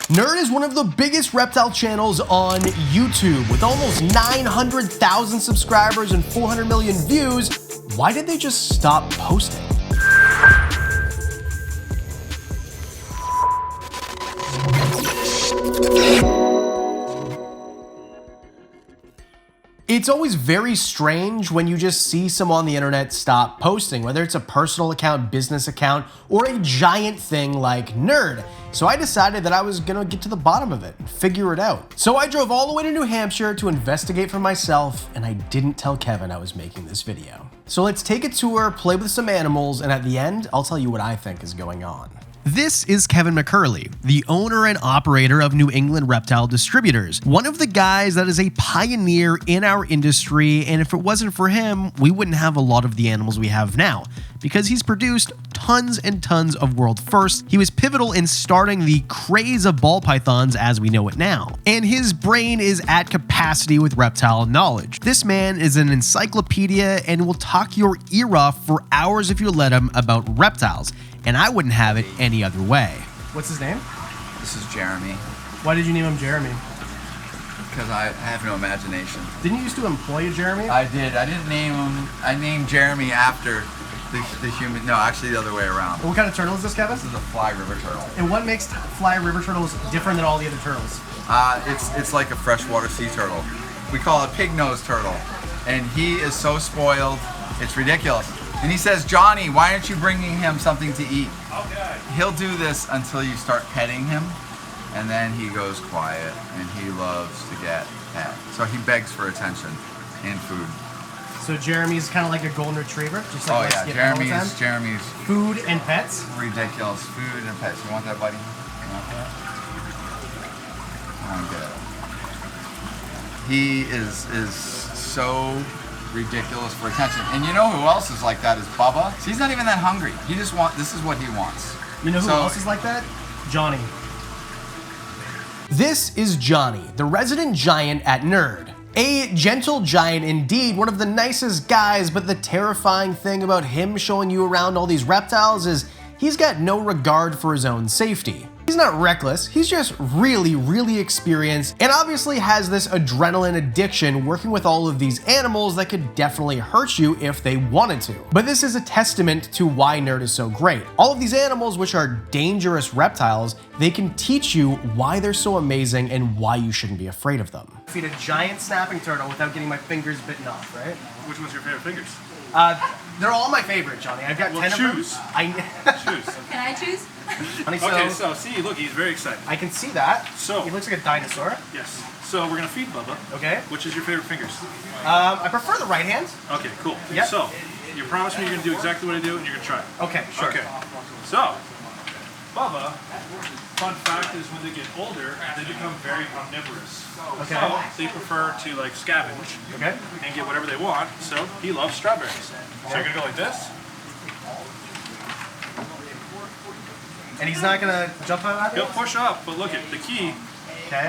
Nerd is one of the biggest reptile channels on YouTube with almost 900,000 subscribers and 400 million views. Why did they just stop posting? It's always very strange when you just see someone on the internet stop posting, whether it's a personal account, business account, or a giant thing like Nerd. So I decided that I was gonna get to the bottom of it and figure it out. So I drove all the way to New Hampshire to investigate for myself, and I didn't tell Kevin I was making this video. So let's take a tour, play with some animals, and at the end, I'll tell you what I think is going on. This is Kevin McCurley, the owner and operator of New England Reptile Distributors, one of the guys that is a pioneer in our industry, and if it wasn't for him, we wouldn't have a lot of the animals we have now, because he's produced tons and tons of world firsts. He was pivotal in starting the craze of ball pythons as we know it now, and his brain is at capacity with reptile knowledge. This man is an encyclopedia and will talk your ear off for hours if you let him about reptiles. And I wouldn't have it any other way. What's his name? This is Jeremy. Why did you name him Jeremy? Because I have no imagination. Didn't you used to employ a Jeremy? I did. I didn't name him. I named Jeremy after the human. No, actually the other way around. What kind of turtle is this, Kevin? This is a fly river turtle. And what makes fly river turtles different than all the other turtles? It's like a freshwater sea turtle. We call it pig-nosed turtle. And he is so spoiled, it's ridiculous. And he says, Johnny, why aren't you bringing him something to eat? Okay. He'll do this until you start petting him, and then he goes quiet, and he loves to get pet. So he begs for attention and food. So Jeremy's kind of like a golden retriever? Just like Jeremy's food and pets? Ridiculous. Food and pets. You want that, buddy? You want that? Okay. He is so ridiculous for attention. And you know who else is like that is Bubba. So he's not even that hungry. He just this is what he wants. You know who else is like that? Johnny. This is Johnny, the resident giant at Nerd. A gentle giant indeed, one of the nicest guys, but the terrifying thing about him showing you around all these reptiles is he's got no regard for his own safety. He's not reckless, he's just really, really experienced and obviously has this adrenaline addiction working with all of these animals that could definitely hurt you if they wanted to. But this is a testament to why Nerd is so great. All of these animals, which are dangerous reptiles, they can teach you why they're so amazing and why you shouldn't be afraid of them. Feed a giant snapping turtle without getting my fingers bitten off, right? Which one's your favorite fingers? They're all my favorite, Johnny. I've got 10 of them. Choose. Choose. Can I choose? Okay, so see, look, he's very excited. I can see that. So he looks like a dinosaur. Yes. So we're gonna feed Bubba. Okay. Which is your favorite fingers? I prefer the right hand. Okay, cool. Yep. So you promise me you're gonna do exactly what I do, and you're gonna try it. Okay, sure. Okay. So Bubba, fun fact is when they get older, they become very omnivorous. Okay. So they prefer to like scavenge. Okay. And get whatever they want. So he loves strawberries. So you're gonna go like this. And he's not gonna jump out at it? He'll push up, but look the key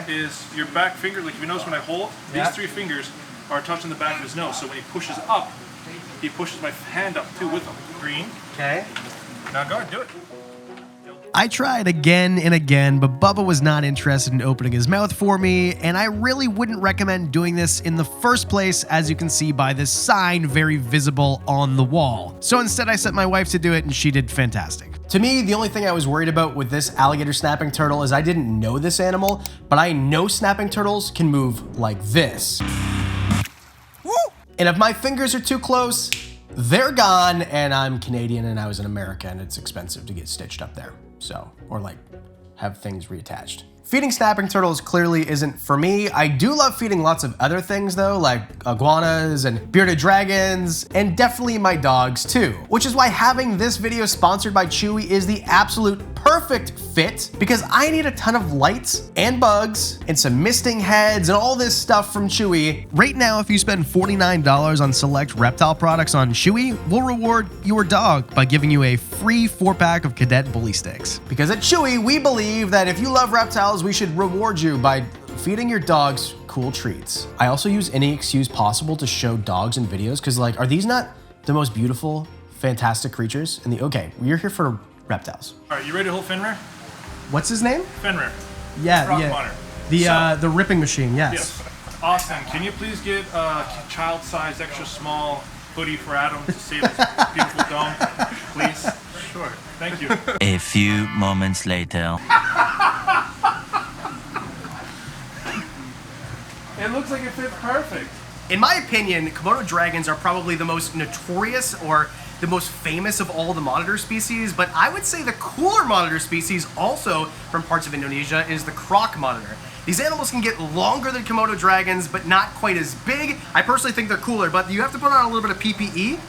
is your back finger. Like if you notice when I hold, these three fingers are touching the back of his nose. So when he pushes up, he pushes my hand up too with him. Green. Okay. Now go ahead, do it. I tried again and again, but Bubba was not interested in opening his mouth for me, and I really wouldn't recommend doing this in the first place, as you can see by this sign very visible on the wall. So instead I sent my wife to do it, and she did fantastic. To me, the only thing I was worried about with this alligator snapping turtle is I didn't know this animal, but I know snapping turtles can move like this. Woo! And if my fingers are too close, they're gone, and I'm Canadian and I was in America and it's expensive to get stitched up there. So, or like have things reattached. Feeding snapping turtles clearly isn't for me. I do love feeding lots of other things though, like iguanas and bearded dragons, and definitely my dogs too. Which is why having this video sponsored by Chewy is the absolute perfect fit, because I need a ton of lights and bugs and some misting heads and all this stuff from Chewy. Right now, if you spend $49 on select reptile products on Chewy, we'll reward your dog by giving you a free 4-pack of Cadet Bully Sticks. Because at Chewy, we believe that if you love reptiles, we should reward you by feeding your dogs cool treats. I also use any excuse possible to show dogs in videos, because like, are these not the most beautiful, fantastic creatures? Okay, we're here for reptiles. All right, you ready to hold Fenrir? What's his name? Fenrir. Yeah, croc yeah. monitor. The ripping machine, yes. Yes. Austin, can you please get a child-sized, extra small hoodie for Adam to save his beautiful dome, please? Sure. Thank you. A few moments later. It looks like it fits perfect. In my opinion, Komodo dragons are probably the most notorious or the most famous of all the monitor species, but I would say the cooler monitor species also from parts of Indonesia is the croc monitor. These animals can get longer than Komodo dragons, but not quite as big. I personally think they're cooler, but you have to put on a little bit of PPE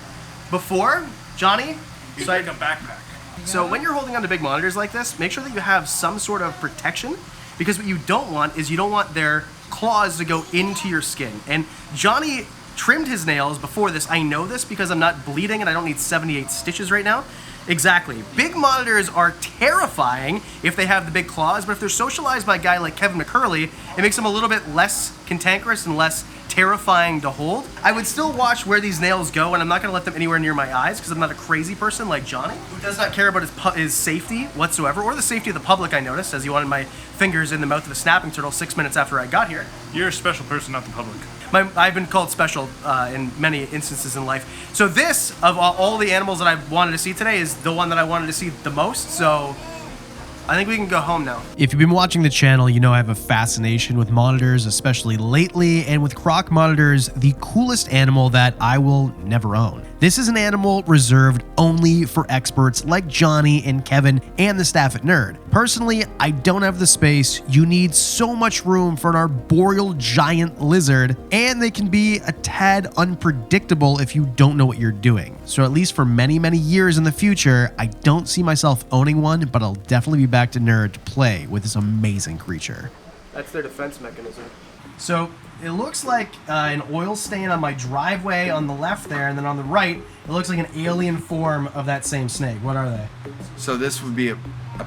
before, Johnny. It's like a backpack. So when you're holding on to big monitors like this, make sure that you have some sort of protection, because what you don't want is you don't want their claws to go into your skin. And Johnny trimmed his nails before this. I know this because I'm not bleeding and I don't need 78 stitches right now. Exactly. Big monitors are terrifying if they have the big claws, but if they're socialized by a guy like Kevin McCurley, it makes them a little bit less cantankerous and less terrifying to hold. I would still watch where these nails go, and I'm not going to let them anywhere near my eyes because I'm not a crazy person like Johnny, who does not care about his safety whatsoever, or the safety of the public, I noticed, as he wanted my fingers in the mouth of a snapping turtle 6 minutes after I got here. You're a special person, not the public. I've been called special in many instances in life. So this, of all the animals that I wanted to see today, is the one that I wanted to see the most, so I think we can go home now. If you've been watching the channel, you know I have a fascination with monitors, especially lately, and with croc monitors, the coolest animal that I will never own. This is an animal reserved only for experts like Johnny and Kevin and the staff at Nerd. Personally, I don't have the space. You need so much room for an arboreal giant lizard, and they can be a tad unpredictable if you don't know what you're doing. So at least for many, many years in the future, I don't see myself owning one, but I'll definitely be back to Nerd to play with this amazing creature. That's their defense mechanism. So it looks like an oil stain on my driveway on the left there, and then on the right, it looks like an alien form of that same snake. What are they? So this would be a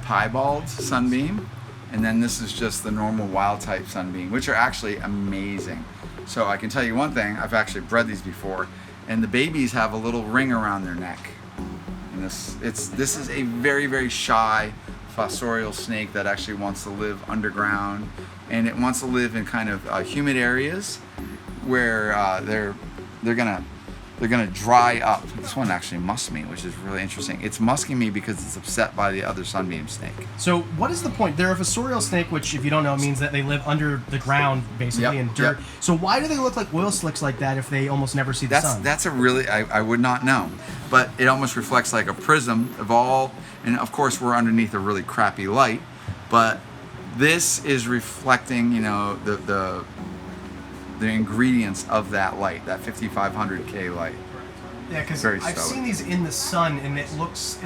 piebald sunbeam, and then this is just the normal wild type sunbeam, which are actually amazing. So I can tell you one thing, I've actually bred these before, and the babies have a little ring around their neck. And this is a very, very shy fossorial snake that actually wants to live underground, and it wants to live in kind of humid areas where they're gonna dry up. This one actually musks me, which is really interesting. It's musking me because it's upset by the other sunbeam snake. So what is the point? They're a fossorial snake, which if you don't know means that they live under the ground basically in dirt. Yep. So why do they look like oil slicks like that if they almost never see the sun? That's a really, I would not know, but it almost reflects like a prism of all, and of course we're underneath a really crappy light, but this is reflecting, you know, the ingredients of that light, that 5500K light. Yeah, because I've seen these in the sun, and it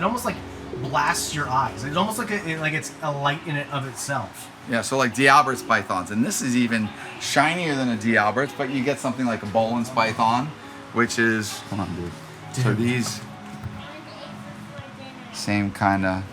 almost like blasts your eyes. It's almost like it's a light in it of itself. Yeah, so like D'Albert's pythons, and this is even shinier than a D'Albert's, but you get something like a Bolan's python, which is, hold on, dude. So these, same kind of,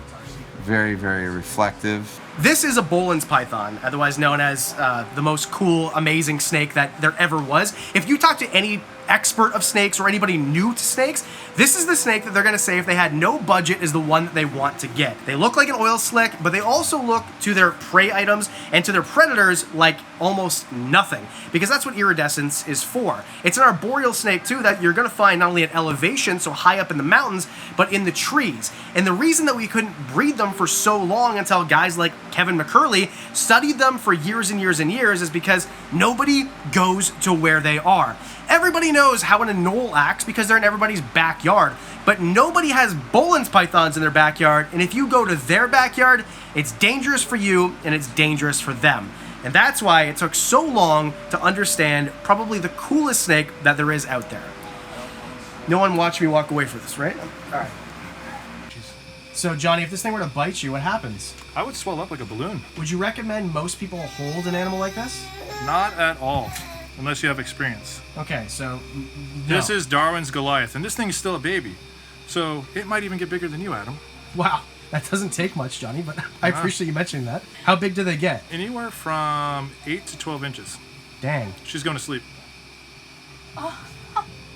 very, very reflective. This is a Bolan's python, otherwise known as the most cool, amazing snake that there ever was. If you talk to any expert of snakes or anybody new to snakes, this is the snake that they're going to say if they had no budget is the one that they want to get. They look like an oil slick, but they also look to their prey items and to their predators like almost nothing, because that's what iridescence is for. It's an arboreal snake too that you're going to find not only at elevation, so high up in the mountains, but in the trees. And the reason that we couldn't breed them for so long until guys like Kevin McCurley studied them for years and years and years is because nobody goes to where they are. Everybody knows how an anole acts because they're in everybody's backyard, but nobody has Bolan's pythons in their backyard, and if you go to their backyard, it's dangerous for you and it's dangerous for them. And that's why it took so long to understand probably the coolest snake that there is out there. No one watched me walk away for this, right? All right. So, Johnny, if this thing were to bite you, what happens? I would swell up like a balloon. Would you recommend most people hold an animal like this? Not at all, unless you have experience. Okay, so no. This is Darwin's Goliath, and this thing is still a baby. So it might even get bigger than you, Adam. Wow, that doesn't take much, Johnny, but I appreciate you mentioning that. How big do they get? Anywhere from 8 to 12 inches. Dang. She's going to sleep. Oh,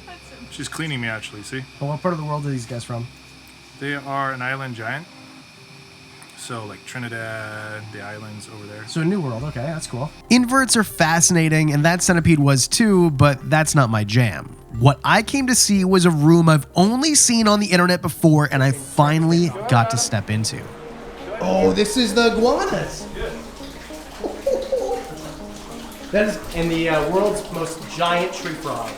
that's so She's cleaning me, actually, see? Well, what part of the world are these guys from? They are an island giant. So like Trinidad, the islands over there. So New World, okay, that's cool. Inverts are fascinating, and that centipede was too, but that's not my jam. What I came to see was a room I've only seen on the internet before, and I finally got to step into. Oh, this is the iguanas. That is in the world's most giant tree frog.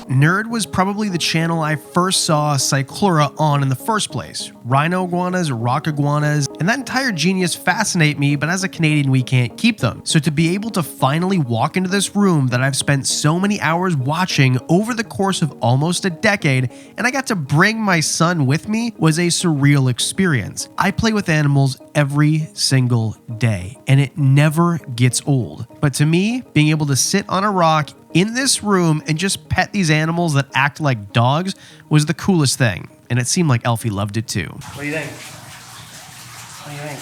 Nerd was probably the channel I first saw Cyclura on in the first place. Rhino iguanas, rock iguanas, and that entire genius fascinate me, but as a Canadian, we can't keep them. So to be able to finally walk into this room that I've spent so many hours watching over the course of almost a decade, and I got to bring my son with me, was a surreal experience. I play with animals every single day, and it never gets old. But to me, being able to sit on a rock in this room and just pet these animals that act like dogs was the coolest thing. And it seemed like Elfie loved it too. What do you think? What do you think?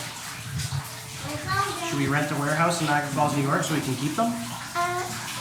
Should we rent a warehouse in Niagara Falls, New York so we can keep them?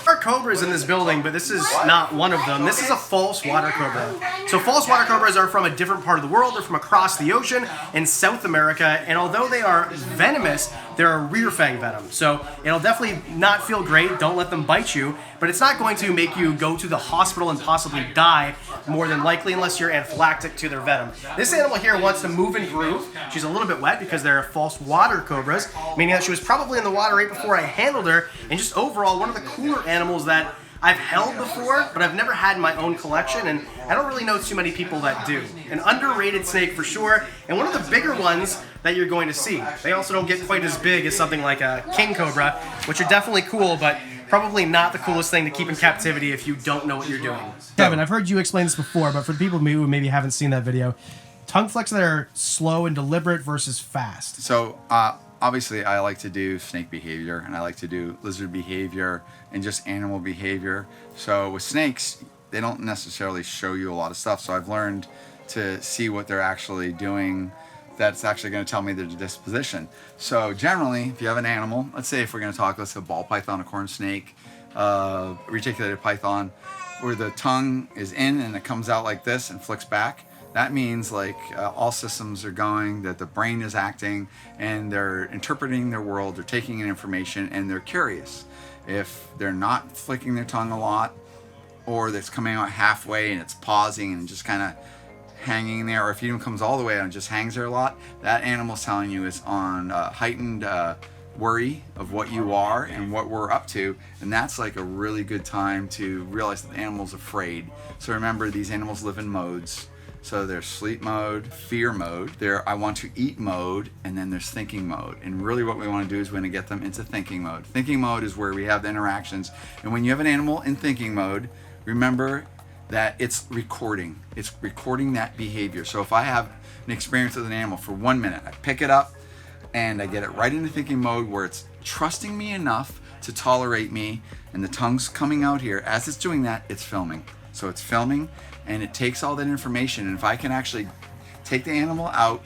There are cobras in this building, but this is not one of them. This is a false water cobra. So false water cobras are from a different part of the world. They're from across the ocean in South America, and although they are venomous, they're a rear-fanged venom. So it'll definitely not feel great. Don't let them bite you, but it's not going to make you go to the hospital and possibly die, more than likely, unless you're anaphylactic to their venom. This animal here wants to move and groove. She's a little bit wet because they're false water cobras, meaning that she was probably in the water right before I handled her, and just overall one of the cooler animals that I've held before, but I've never had in my own collection, and I don't really know too many people that do. An underrated snake for sure, and one of the bigger ones that you're going to see. They also don't get quite as big as something like a king cobra, which are definitely cool, but probably not the coolest thing to keep in captivity if you don't know what you're doing. Kevin, I've heard you explain this before, but for the people who maybe haven't seen that video, tongue flicks that are slow and deliberate versus fast. So obviously I like to do snake behavior, and I like to do lizard behavior and just animal behavior. So with snakes, they don't necessarily show you a lot of stuff. So I've learned to see what they're actually doing that's actually going to tell me their disposition. So generally, if you have an animal, let's say if we're going to talk, let's say a ball python, a corn snake, reticulated python, where the tongue is in and it comes out like this and flicks back, that means like all systems are going, that the brain is acting, and they're interpreting their world, they're taking in information, and they're curious. If they're not flicking their tongue a lot, or that's coming out halfway and it's pausing and just kind of hanging there, or if it even comes all the way out and just hangs there a lot, that animal's telling you is on heightened worry of what you are and what we're up to, and that's like a really good time to realize that the animal's afraid. So remember, these animals live in modes. So there's sleep mode, fear mode, there I want to eat mode, and then there's thinking mode. And really what we want to do is we want to get them into thinking mode. Thinking mode is where we have the interactions. And when you have an animal in thinking mode, remember that it's recording. It's recording that behavior. So if I have an experience with an animal for 1 minute, I pick it up and I get it right into thinking mode where it's trusting me enough to tolerate me, and the tongue's coming out here. As it's doing that, it's filming. So it's filming, and it takes all that information, and if I can actually take the animal out,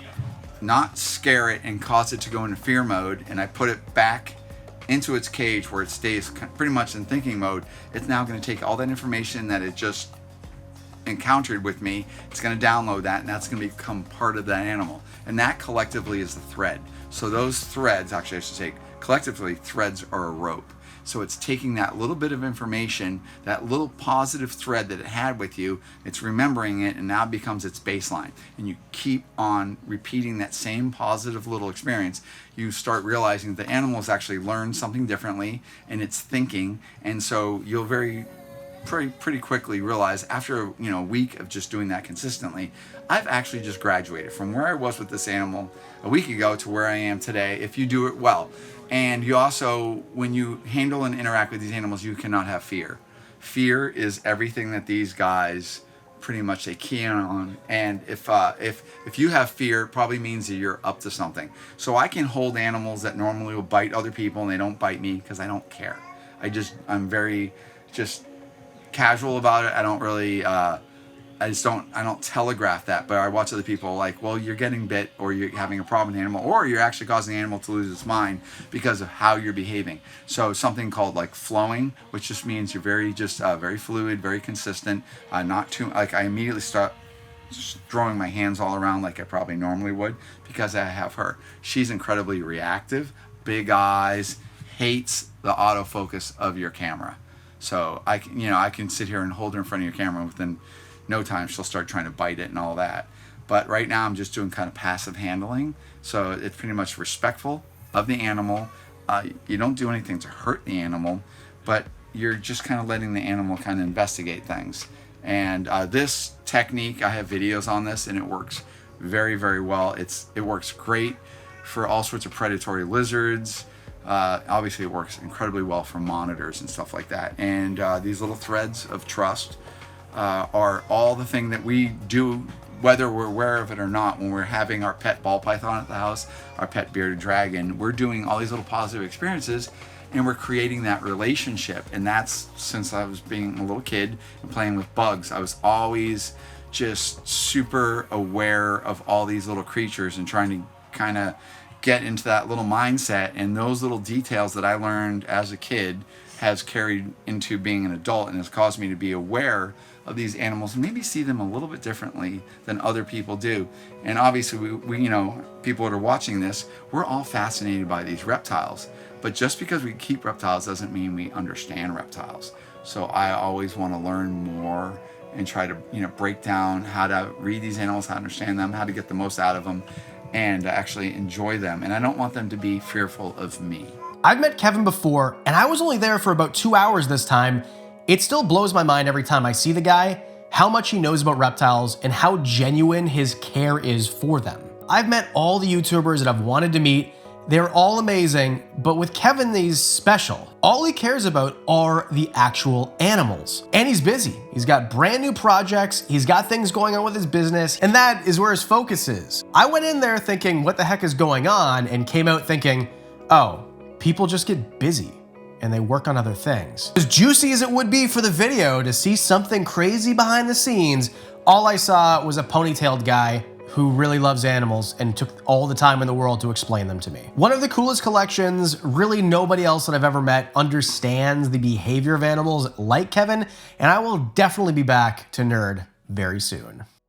not scare it and cause it to go into fear mode, and I put it back into its cage where it stays pretty much in thinking mode, it's now going to take all that information that it just encountered with me, it's going to download that, and that's going to become part of that animal. And that collectively is the thread. So those threads, actually I should say, collectively threads are a rope. So it's taking that little bit of information, that little positive thread that it had with you, it's remembering it, and now it becomes its baseline. And you keep on repeating that same positive little experience. You start realizing that the animals actually learn something differently, and it's thinking. And so you'll pretty quickly realize after a week of just doing that consistently, I've actually just graduated from where I was with this animal a week ago to where I am today if you do it well. And you also, when you handle and interact with these animals, you cannot have fear. Fear is everything that these guys pretty much they key in on. And if you have fear, it probably means that you're up to something. So I can hold animals that normally will bite other people and they don't bite me because I don't care. I'm very just casual about it. I don't really I don't telegraph that, but I watch other people like, well, you're getting bit, or you're having a problem with the animal, or you're actually causing the animal to lose its mind because of how you're behaving. So something called like flowing, which just means you're very fluid, very consistent, not too, like I immediately start just throwing my hands all around like I probably normally would, because I have her. She's incredibly reactive, big eyes, hates the autofocus of your camera. So I can sit here and hold her in front of your camera, within no time she'll start trying to bite it and all that. But right now I'm just doing kind of passive handling, so it's pretty much respectful of the animal. You don't do anything to hurt the animal, but you're just kind of letting the animal kind of investigate things. And this technique, I have videos on this, and it works very, very well. It works great for all sorts of predatory lizards. Obviously it works incredibly well for monitors and stuff like that. And these little threads of trust are all the thing that we do, whether we're aware of it or not. When we're having our pet ball python at the house, our pet bearded dragon, we're doing all these little positive experiences, and we're creating that relationship. And that's since I was being a little kid and playing with bugs. I was always just super aware of all these little creatures and trying to kind of get into that little mindset. And those little details that I learned as a kid has carried into being an adult, and has caused me to be aware of these animals and maybe see them a little bit differently than other people do. And obviously we people that are watching this, we're all fascinated by these reptiles. But just because we keep reptiles doesn't mean we understand reptiles. So I always want to learn more and try to break down how to read these animals, how to understand them, how to get the most out of them, and actually enjoy them. And I don't want them to be fearful of me. I've met Kevin before, and I was only there for about 2 hours this time. It still blows my mind every time I see the guy, how much he knows about reptiles and how genuine his care is for them. I've met all the YouTubers that I've wanted to meet. They're all amazing, but with Kevin, he's special. All he cares about are the actual animals. And he's busy. He's got brand new projects, he's got things going on with his business, and that is where his focus is. I went in there thinking, what the heck is going on? And came out thinking, oh, people just get busy and they work on other things. As juicy as it would be for the video to see something crazy behind the scenes, all I saw was a ponytailed guy who really loves animals and took all the time in the world to explain them to me. One of the coolest collections. Really nobody else that I've ever met understands the behavior of animals like Kevin, and I will definitely be back to nerd very soon.